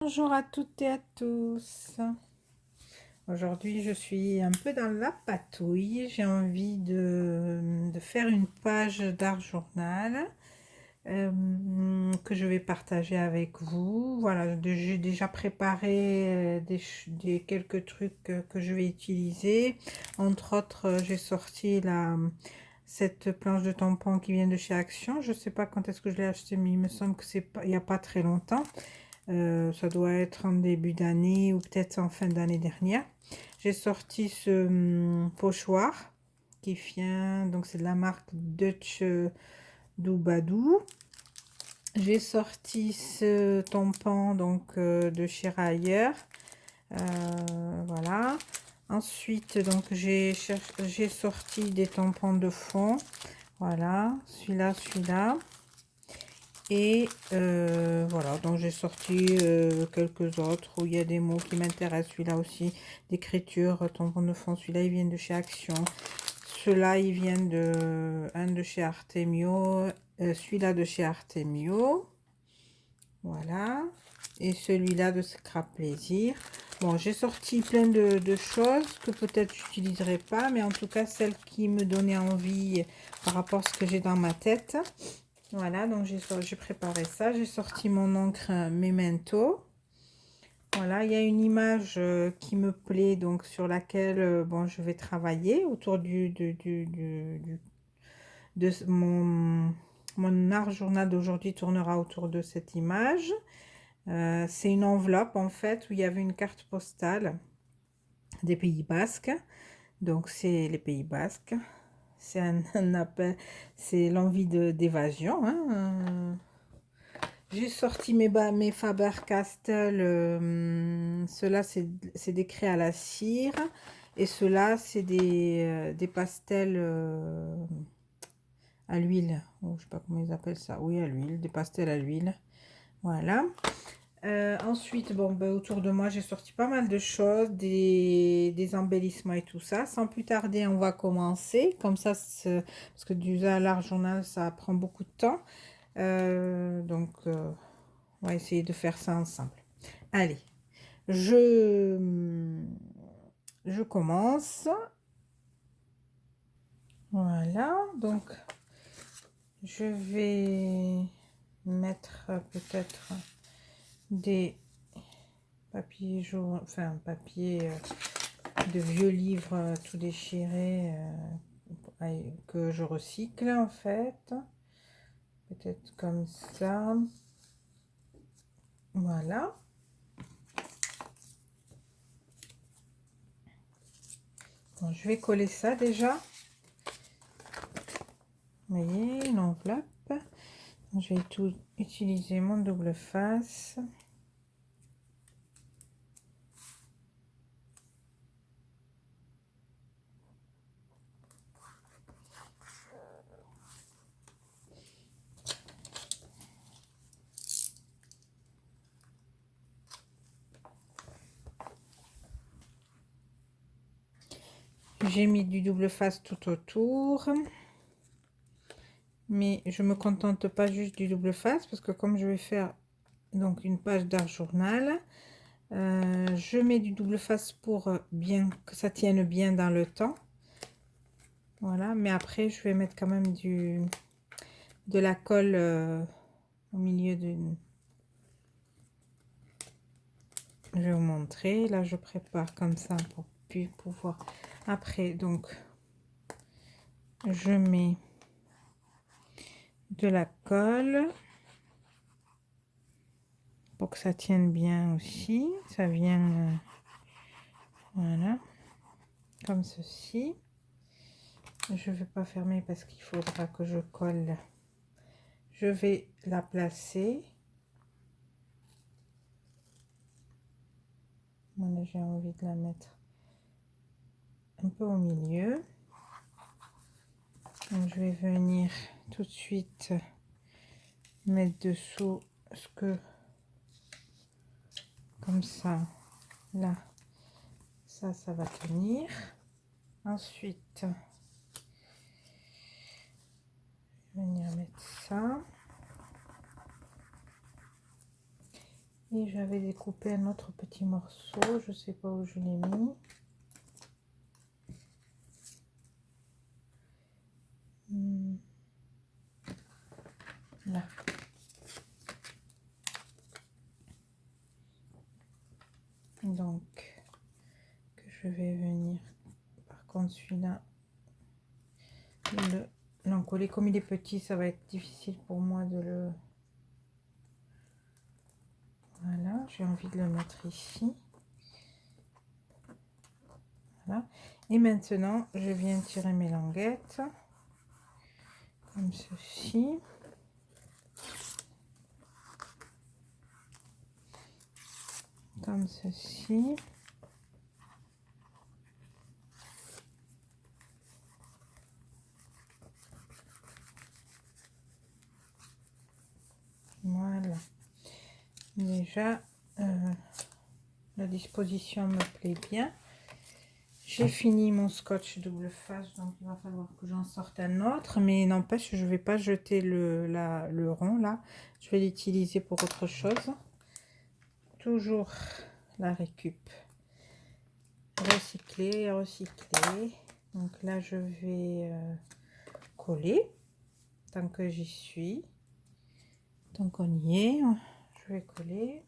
Bonjour à toutes et à tous. Aujourd'hui, je suis un peu dans la patouille. J'ai envie de faire une page d'art journal que je vais partager avec vous. Voilà, j'ai déjà préparé des quelques trucs que je vais utiliser. Entre autres, j'ai sorti cette planche de tampon qui vient de chez Action. Je ne sais pas quand est-ce que je l'ai acheté, mais il me semble que c'est pas, il n'y a pas très longtemps. Ça doit être en début d'année ou peut-être en fin d'année dernière. J'ai sorti ce pochoir qui vient, donc c'est de la marque Dutch Doubadou. J'ai sorti ce tampon donc de chez Rayer. Voilà. Ensuite, donc j'ai sorti des tampons de fond. Voilà, celui-là. Et voilà, donc j'ai sorti quelques autres où il y a des mots qui m'intéressent. Celui-là aussi, d'écriture, tampon de fond. Celui-là, il vient de chez Action. Ceux-là, ils viennent un de chez Artemio. Celui-là de chez Artemio. Voilà. Et celui-là de Scrap Plaisir. Bon, j'ai sorti plein de choses que peut-être j'utiliserai pas, mais en tout cas, celles qui me donnaient envie par rapport à ce que j'ai dans ma tête. Voilà, donc j'ai préparé ça. J'ai sorti mon encre Memento. Voilà, il y a une image qui me plaît, donc sur laquelle bon, je vais travailler autour de mon art journal d'aujourd'hui tournera autour de cette image. C'est une enveloppe en fait où il y avait une carte postale des Pays Basques. Donc c'est les Pays Basques. C'est un appel, c'est l'envie d'évasion. Hein. J'ai sorti mes Faber-Castell. Ceux-là, c'est des craies à la cire. Et ceux-là, c'est des pastels à l'huile. Oh, je sais pas comment ils appellent ça. Oui, à l'huile. Des pastels à l'huile. Voilà. Ensuite, bon, ben, autour de moi, j'ai sorti pas mal de choses, des embellissements et tout ça. Sans plus tarder, on va commencer. Comme ça, parce que du l'art journal, ça prend beaucoup de temps. Donc, on va essayer de faire ça ensemble. Allez, je commence. Voilà, donc je vais mettre peut-être des papiers jaunes, enfin papier de vieux livres tout déchirés que je recycle en fait. Peut-être comme ça. Voilà. Bon, je vais coller ça déjà. Vous voyez, l'enveloppe. Je vais tout utiliser mon double face. J'ai mis du double face tout autour. Mais je me contente pas juste du double face parce que comme je vais faire donc une page d'art journal, je mets du double face pour bien que ça tienne bien dans le temps. Voilà, mais après je vais mettre quand même de la colle au milieu d'une. Je vais vous montrer. Là, je prépare comme ça pour puis pouvoir. Après, donc, je mets de la colle pour que ça tienne bien aussi. Ça vient, voilà, comme ceci. Je ne vais pas fermer parce qu'il faudra que je colle. Je vais la placer. Voilà, j'ai envie de la mettre un peu au milieu. Donc, je vais venir tout de suite mettre dessous ce que, comme ça, là, ça va tenir. Ensuite, venir mettre ça. Et j'avais découpé un autre petit morceau, je sais pas où je l'ai mis. Là. Donc, que je vais venir, par contre celui-là, l'encoller. Comme il est petit, ça va être difficile pour moi de le... Voilà, j'ai envie de le mettre ici. Voilà. Et maintenant, je viens tirer mes languettes, comme ceci. Comme ceci. Voilà. Déjà, la disposition me plaît bien. J'ai fini mon scotch double face, donc il va falloir que j'en sorte un autre. Mais n'empêche, je ne vais pas jeter le rond là. Je vais l'utiliser pour autre chose. Toujours la récup. Recycler, recycler. Donc là, je vais coller. Tant que j'y suis. Tant qu'on y est, je vais coller.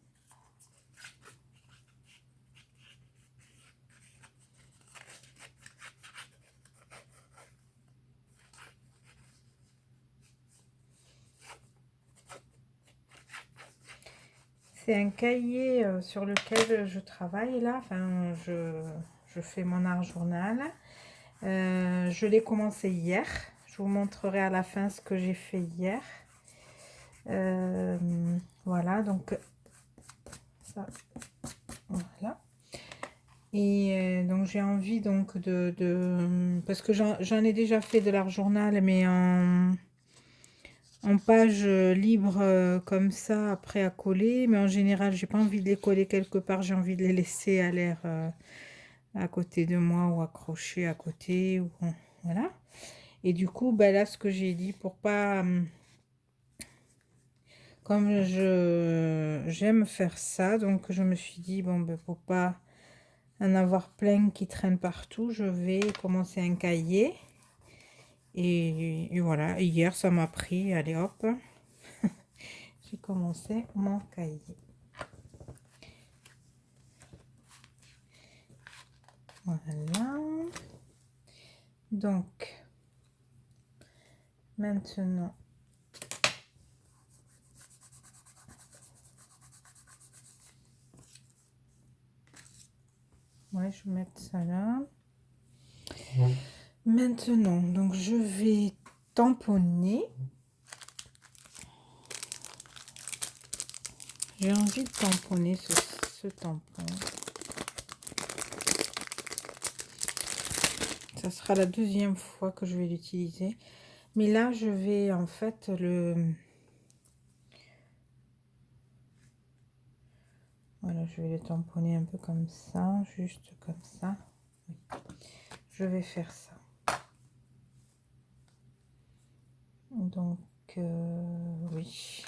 C'est un cahier sur lequel je travaille là, enfin je fais mon art journal. Je l'ai commencé hier, je vous montrerai à la fin ce que j'ai fait hier. Voilà, donc ça, voilà. Et donc j'ai envie donc parce que j'en ai déjà fait de l'art journal, mais en page libre comme ça après à coller, mais en général j'ai pas envie de les coller quelque part, j'ai envie de les laisser à l'air à côté de moi ou accrochés à côté, ou voilà. Et du coup ben là ce que j'ai dit, pour pas comme j'aime faire ça, donc je me suis dit bon ben pour pas en avoir plein qui traînent partout, je vais commencer un cahier. Et voilà, hier ça m'a pris, allez hop, j'ai commencé mon cahier. Voilà. Donc, maintenant, ouais, je vais mettre ça là. Maintenant, donc je vais tamponner. J'ai envie de tamponner ce tampon. Ça sera la deuxième fois que je vais l'utiliser. Mais là, je vais en fait Voilà, je vais le tamponner un peu comme ça, juste comme ça. Je vais faire ça. Donc, oui.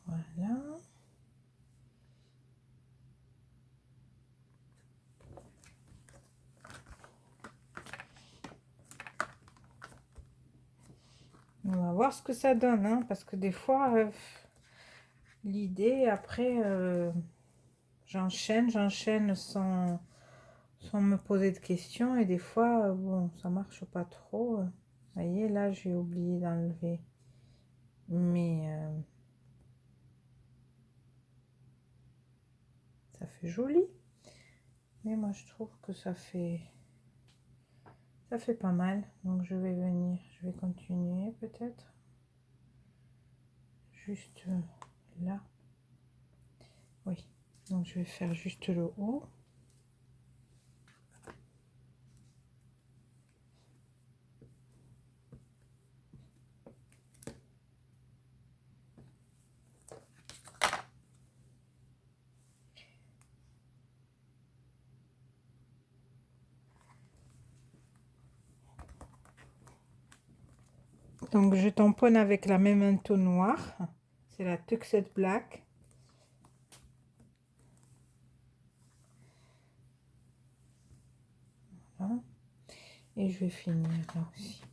Voilà. On va voir ce que ça donne, hein, parce que des fois, l'idée, après, j'enchaîne sans me poser de questions. Et des fois, bon, ça marche pas trop. Vous voyez, là, j'ai oublié d'enlever. Mais ça fait joli. Mais moi, je trouve que ça fait pas mal. Donc, je vais venir, je vais continuer peut-être. Juste là. Oui. Donc, je vais faire juste le haut. Donc je tamponne avec la même entonnoir, c'est la Tuxedo Black. Voilà. Et je vais finir là aussi.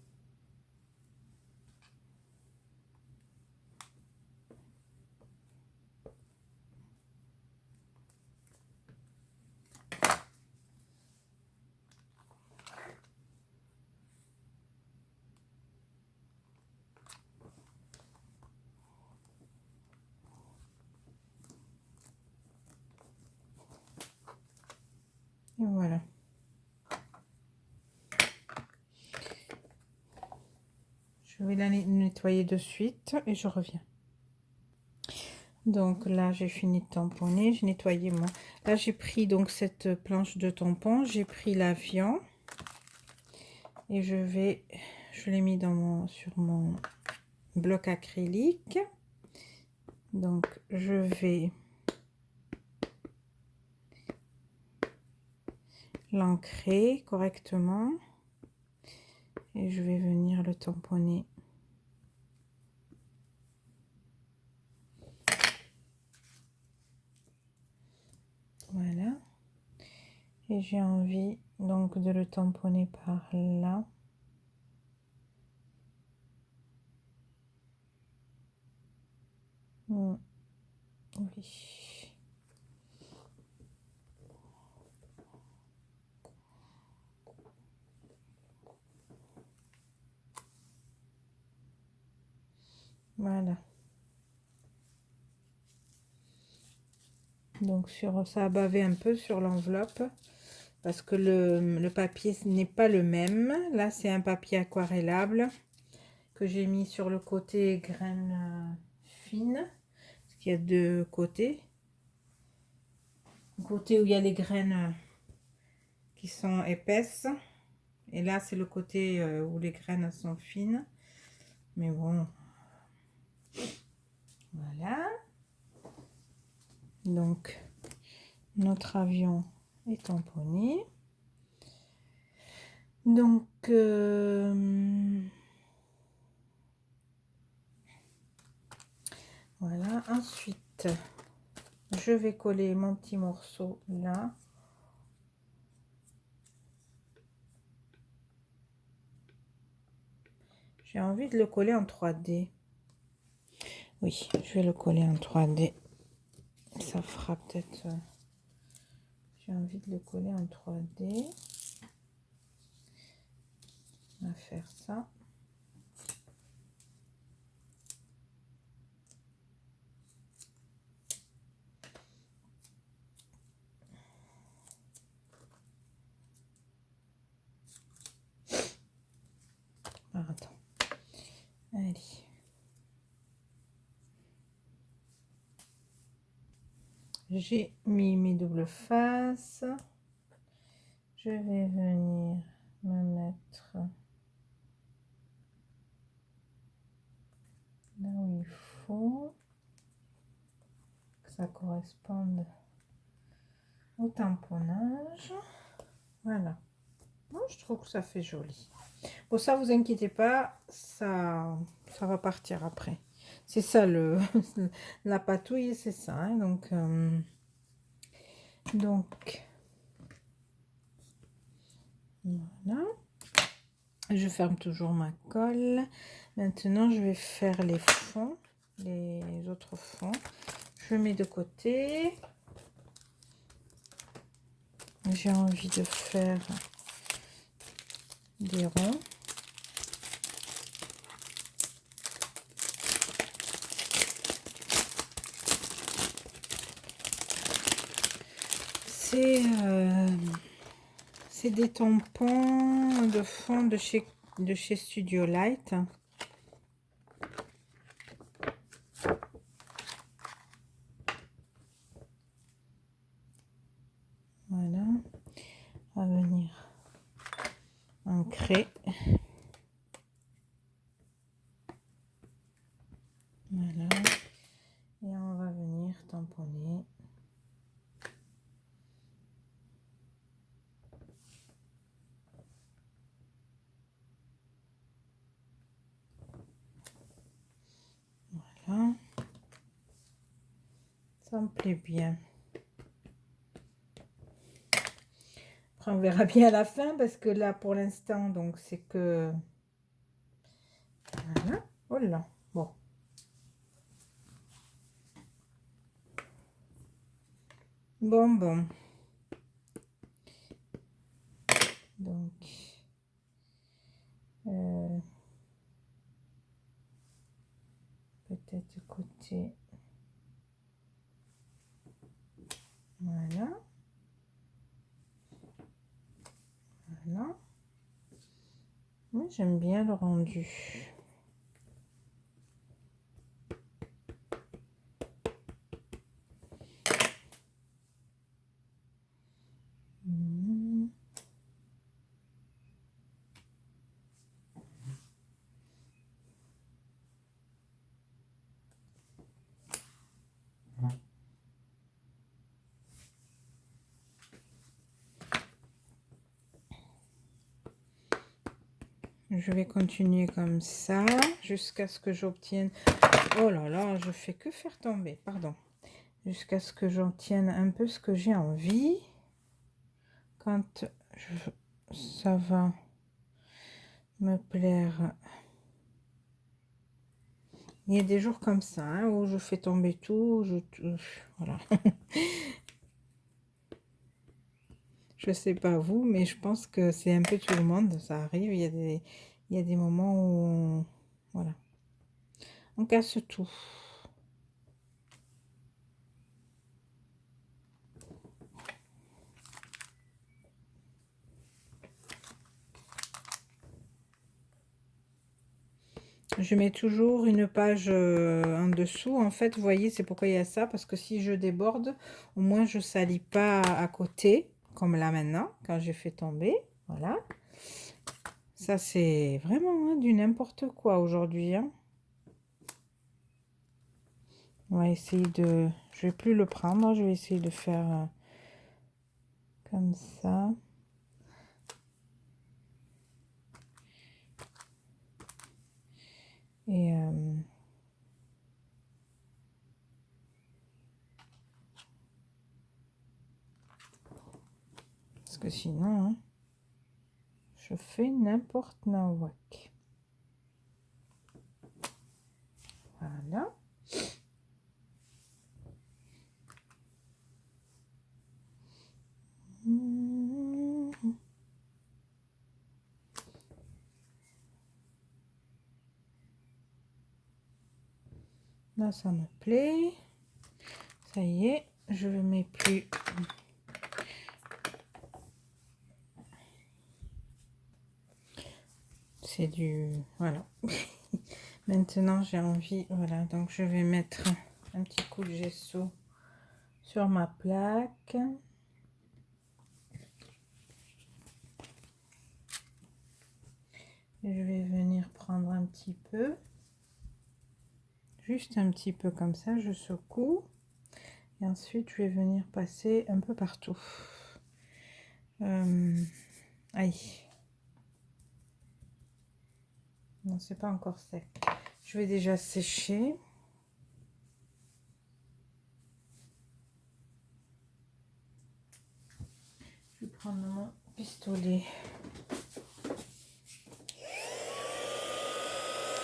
Et voilà. Je vais la nettoyer de suite et je reviens. Donc là, j'ai fini de tamponner, j'ai nettoyé mon... Là, j'ai pris donc cette planche de tampon, j'ai pris l'avion et je l'ai mis sur mon bloc acrylique. Donc, je vais l'ancrer correctement et je vais venir le tamponner. Voilà. Et j'ai envie donc de le tamponner par là. Oui. Voilà. Donc ça a bavé un peu sur l'enveloppe parce que le papier n'est pas le même. Là, c'est un papier aquarellable que j'ai mis sur le côté graines fines. Parce qu'il y a deux côtés. Le côté où il y a les graines qui sont épaisses. Et là, c'est le côté où les graines sont fines. Mais bon. Voilà. Donc, notre avion est tamponné. Donc, voilà. Ensuite, je vais coller mon petit morceau là. J'ai envie de le coller en 3D. Oui, je vais le coller en 3D. Ça fera peut-être... J'ai envie de le coller en 3D. On va faire ça. Pardon. Allez. J'ai mis mes doubles faces. Je vais venir me mettre là où il faut. Que ça corresponde au tamponnage. Voilà. Moi, je trouve que ça fait joli. Bon, ça, vous inquiétez pas, ça va partir après. C'est ça la patouille, c'est ça. Hein, donc, voilà. Je ferme toujours ma colle. Maintenant, je vais faire les fonds, les autres fonds. Je mets de côté. J'ai envie de faire des ronds. C'est des tampons de fond de chez Studio Light. Voilà. On va venir ancrer. Voilà. Et on va venir tamponner. Ça me plaît bien. Après, on verra bien à la fin parce que là, pour l'instant, donc c'est que... Voilà. Oh là, bon. Bon. Donc, peut-être côté... Voilà. Voilà. Oui, j'aime bien le rendu. Je vais continuer comme ça jusqu'à ce que j'obtienne... Oh là là, je fais que faire tomber, pardon. Jusqu'à ce que j'obtienne un peu ce que j'ai envie. Quand ça va me plaire. Il y a des jours comme ça, hein, où je fais tomber tout, voilà. Je sais pas vous, mais je pense que c'est un peu tout le monde, ça arrive. Il y a des moments où voilà, on casse tout. Je mets toujours une page en dessous. En fait, vous voyez, c'est pourquoi il y a ça. Parce que si je déborde, au moins je salis pas à côté. Comme là maintenant, quand j'ai fait tomber. Voilà. Ça, c'est vraiment du n'importe quoi aujourd'hui. Hein. On va essayer de... Je vais plus le prendre. Je vais essayer de faire comme ça. Et... parce que sinon, hein, je fais n'importe quoi. Voilà. Là, ça me plaît. Ça y est, je ne mets plus. C'est du... Voilà. Maintenant, j'ai envie... Voilà, donc je vais mettre un petit coup de gesso sur ma plaque. Et je vais venir prendre un petit peu. Juste un petit peu comme ça, je secoue. Et ensuite, je vais venir passer un peu partout. Aïe. Non, c'est pas encore sec. Je vais déjà sécher. Je vais prendre mon pistolet.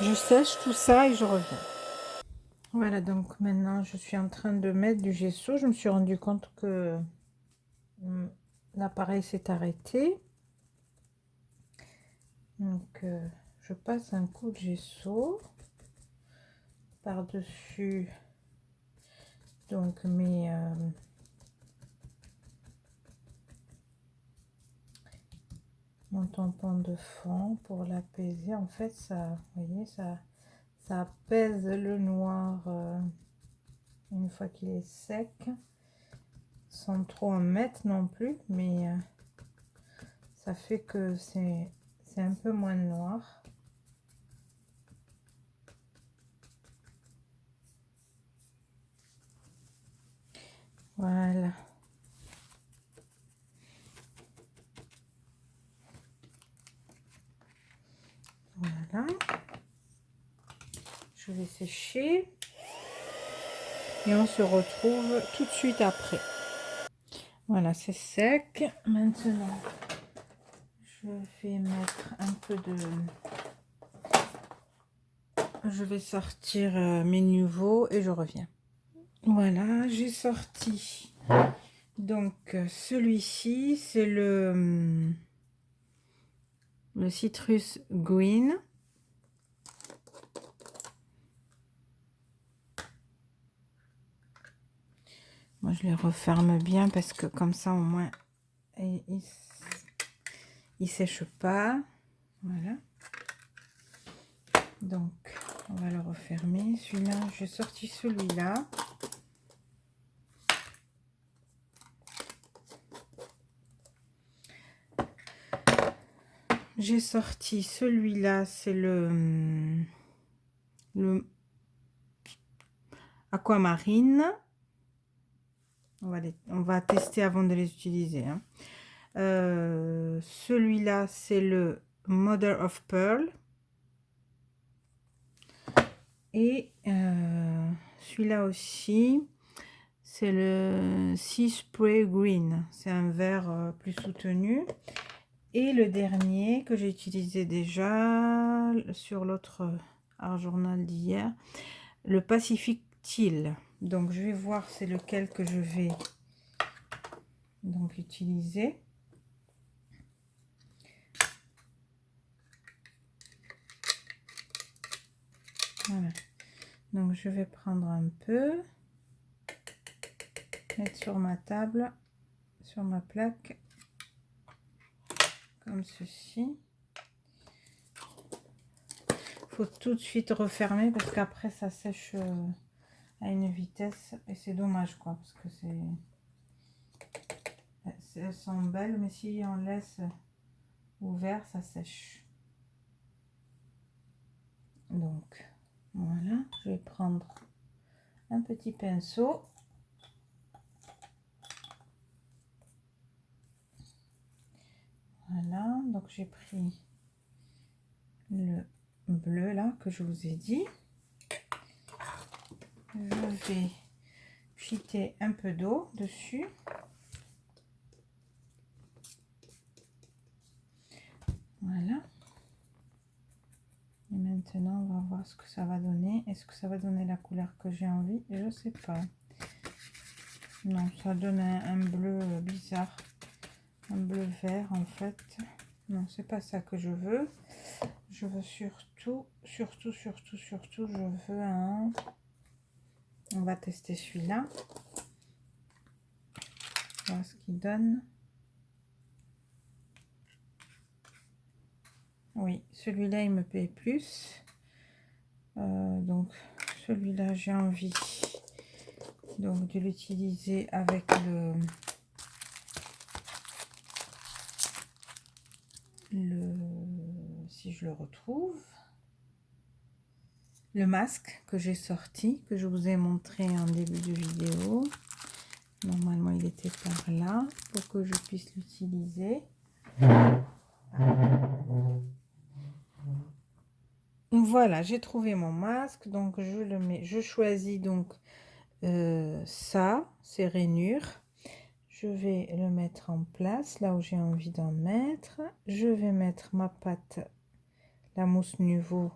Je sèche tout ça et je reviens. Voilà, donc maintenant je suis en train de mettre du gesso. Je me suis rendu compte que l'appareil s'est arrêté. Donc je passe un coup de gesso par-dessus donc mon tampon de fond pour l'apaiser. En fait, ça, vous voyez, ça apaise le noir une fois qu'il est sec, sans trop en mettre non plus, mais ça fait que c'est un peu moins noir. Voilà. Voilà. Je vais sécher. et on se retrouve tout de suite après. Voilà, c'est sec. Maintenant, je vais mettre un peu de... Je vais sortir mes nouveaux et je reviens. Voilà, j'ai sorti. Donc, celui-ci, c'est le Citrus Green. Moi, je les referme bien parce que comme ça, au moins, il sèche pas. Voilà. Donc, on va le refermer. Celui-là, j'ai sorti celui-là. J'ai sorti celui-là, c'est le Aquamarine. On va tester avant de les utiliser. Hein. Celui-là, c'est le Mother of Pearl. Et celui-là aussi, c'est le Sea Spray Green. C'est un vert plus soutenu. Et le dernier que j'ai utilisé déjà sur l'autre art journal d'hier, le Pacific Teal. Donc je vais voir c'est lequel que je vais donc utiliser. Voilà. Donc je vais prendre un peu, mettre sur ma table, sur ma plaque, comme ceci. Faut tout de suite refermer parce qu'après ça sèche à une vitesse et c'est dommage quoi, parce que elles sont belles, mais si on laisse ouvert, ça sèche. Donc voilà, je vais prendre un petit pinceau. Voilà, donc j'ai pris le bleu là que je vous ai dit. Je vais jeter un peu d'eau dessus. Voilà. Et maintenant, on va voir ce que ça va donner. Est-ce que ça va donner la couleur que j'ai envie? Je sais pas. Non, ça donne un bleu bizarre. Un bleu vert en fait. Non, c'est pas ça que je veux. Je veux surtout, je veux un... On va tester celui-là. Voir ce qu'il donne. Oui, celui-là, il me plaît plus. Donc, celui-là, j'ai envie donc de l'utiliser avec si je le retrouve, le masque que j'ai sorti, que je vous ai montré en début de vidéo. Normalement, il était par là pour que je puisse l'utiliser. Voilà, j'ai trouvé mon masque, donc je le mets. Je choisis donc ça, ces rainures. Je vais le mettre en place là où j'ai envie d'en mettre. Je vais mettre ma pâte, la mousse Nuvo,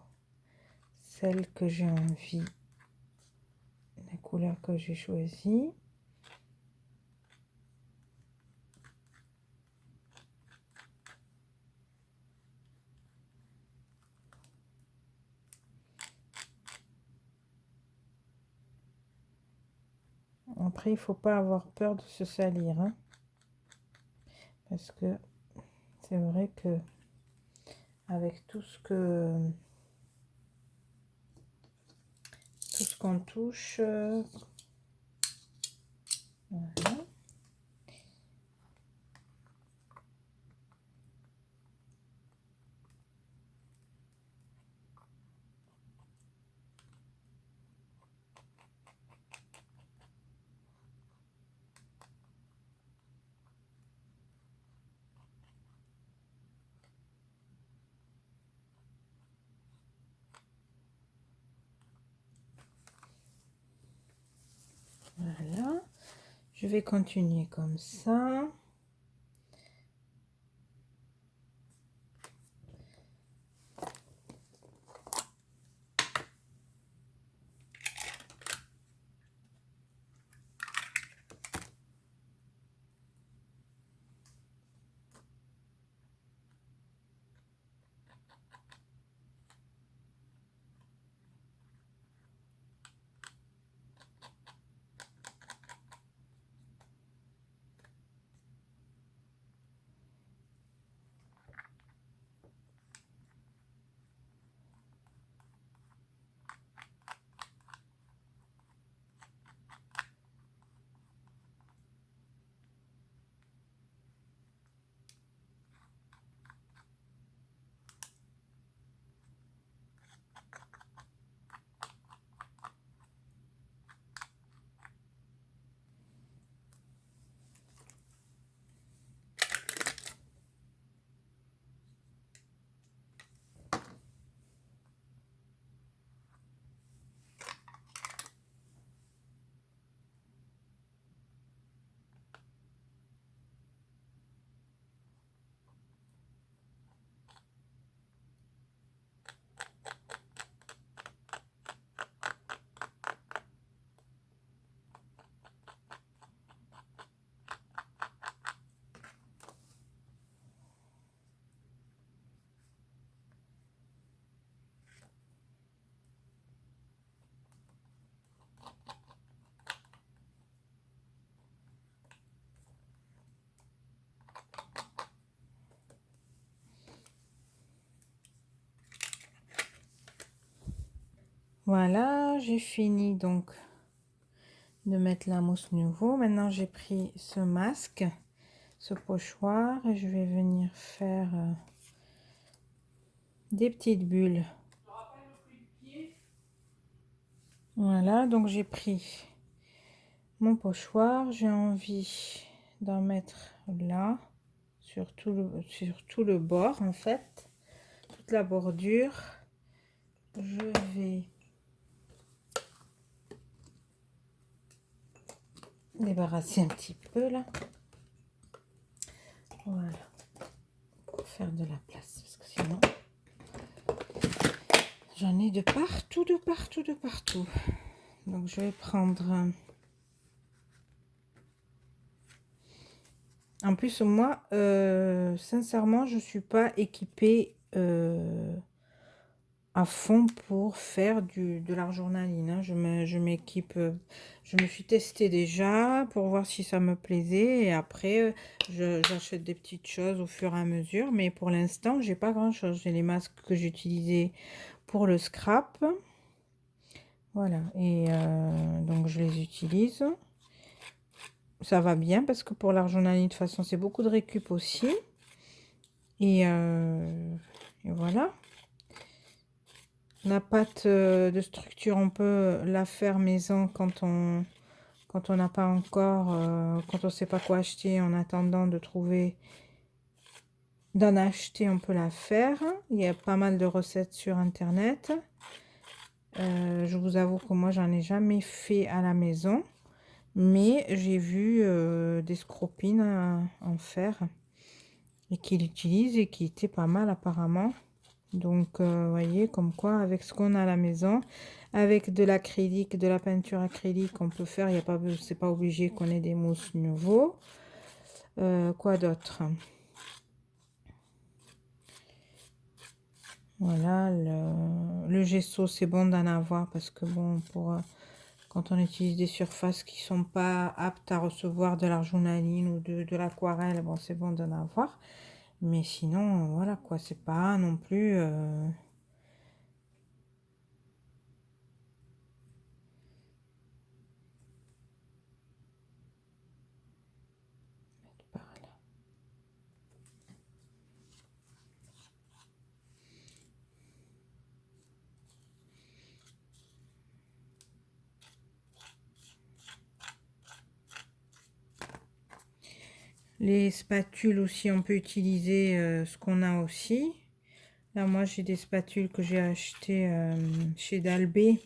celle que j'ai envie, la couleur que j'ai choisie. Après, il faut pas avoir peur de se salir, hein, parce que c'est vrai que avec tout ce qu'on touche, voilà. Voilà, je vais continuer comme ça. Voilà, j'ai fini donc de mettre la mousse nouveau. Maintenant, j'ai pris ce masque, ce pochoir, et je vais venir faire des petites bulles. Voilà, donc j'ai pris mon pochoir. J'ai envie d'en mettre là, sur tout le bord, en fait, toute la bordure. Je vais débarrasser un petit peu là. Voilà, pour faire de la place, parce que sinon j'en ai de partout, de partout, de partout. Donc je vais prendre. En plus, moi, sincèrement, je suis pas équipée à fond pour faire de l'art journaling, hein. Je m'équipe, je me suis testée déjà pour voir si ça me plaisait, et après j'achète des petites choses au fur et à mesure, mais pour l'instant j'ai pas grand chose. J'ai les masques que j'utilisais pour le scrap, voilà, et donc je les utilise. Ça va bien parce que pour l'art journaling, de toute façon, c'est beaucoup de récup aussi. Et voilà. La pâte de structure, on peut la faire maison quand on n'a pas encore, quand on ne sait pas quoi acheter, en attendant de trouver, d'en acheter, on peut la faire. Il y a pas mal de recettes sur internet. Je vous avoue que moi, j'en ai jamais fait à la maison, mais j'ai vu des scropines en faire et qui l'utilisent et qui était pas mal apparemment. Donc vous voyez, comme quoi avec ce qu'on a à la maison, avec de l'acrylique, de la peinture acrylique, on peut faire. Il y a pas, c'est pas obligé qu'on ait des mousses nouveaux. Quoi d'autre? Voilà, le gesso, c'est bon d'en avoir parce que bon, pour quand on utilise des surfaces qui sont pas aptes à recevoir de l'art journaling ou de l'aquarelle, bon, c'est bon d'en avoir. Mais sinon, voilà quoi, c'est pas non plus. Par là. Les spatules aussi, on peut utiliser ce qu'on a aussi. Là, moi, j'ai des spatules que j'ai achetées chez Dalbé.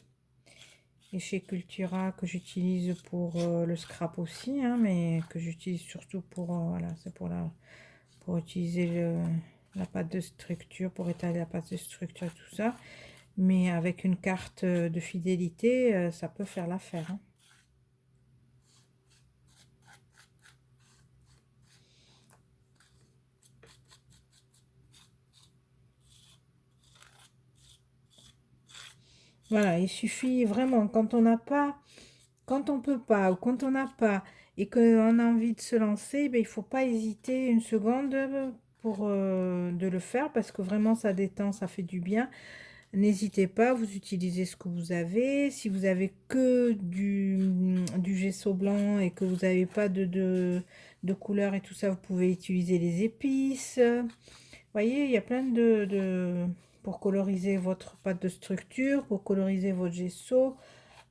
et chez Cultura que j'utilise pour le scrap aussi, hein, mais que j'utilise surtout pour, voilà, c'est pour utiliser la pâte de structure, pour étaler la pâte de structure et tout ça. Mais avec une carte de fidélité, ça peut faire l'affaire, hein. Voilà, il suffit vraiment, quand on n'a pas, quand on peut pas, ou quand on n'a pas, et qu'on a envie de se lancer, ben, il faut pas hésiter une seconde pour de le faire, parce que vraiment ça détend, ça fait du bien. N'hésitez pas, vous utilisez ce que vous avez. Si vous avez que du gesso blanc et que vous n'avez pas de couleur et tout ça, vous pouvez utiliser les épices. Vous voyez, il y a plein pour coloriser votre pâte de structure, pour coloriser votre gesso.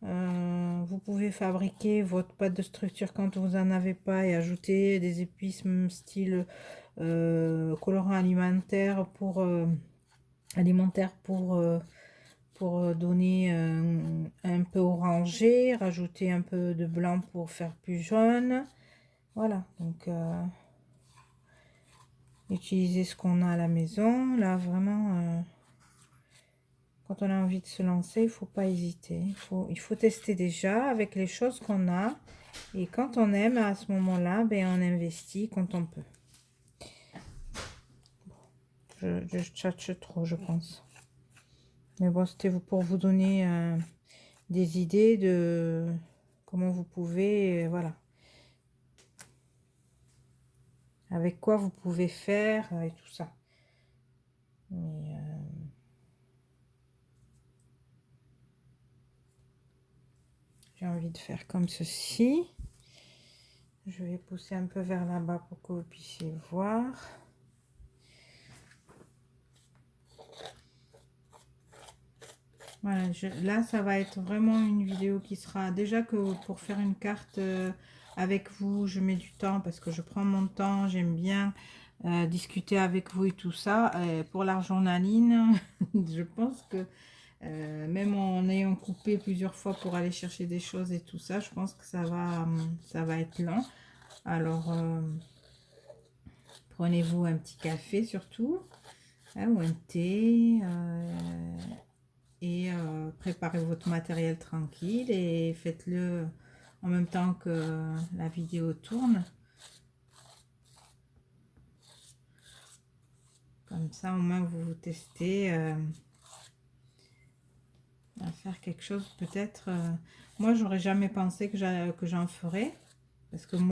Vous pouvez fabriquer votre pâte de structure quand vous n'en avez pas et ajouter des épices style colorant alimentaire pour donner un peu orangé, rajouter un peu de blanc pour faire plus jaune. Voilà, donc utiliser ce qu'on a à la maison. Là, vraiment, quand on a envie de se lancer, il faut pas hésiter. Il faut tester déjà avec les choses qu'on a. Et quand on aime, à ce moment-là, ben, on investit quand on peut. Je tchatche trop, je pense. Mais bon, c'était pour vous donner des idées de comment vous pouvez, voilà, avec quoi vous pouvez faire et tout ça. Mais, j'ai envie de faire comme ceci. Je vais pousser un peu vers là-bas pour que vous puissiez voir. Voilà, là, ça va être vraiment une vidéo qui sera... Déjà que pour faire une carte avec vous, je mets du temps parce que je prends mon temps, j'aime bien discuter avec vous et tout ça. Pour la journaline, je pense que même en ayant coupé plusieurs fois pour aller chercher des choses et tout ça, je pense que ça va être lent. Alors, prenez-vous un petit café surtout, hein, ou un thé, et préparez votre matériel tranquille et faites-le en même temps que la vidéo tourne. Comme ça, au moins, vous testez à faire quelque chose peut-être. Moi, j'aurais jamais pensé que j'en ferais, parce que moi,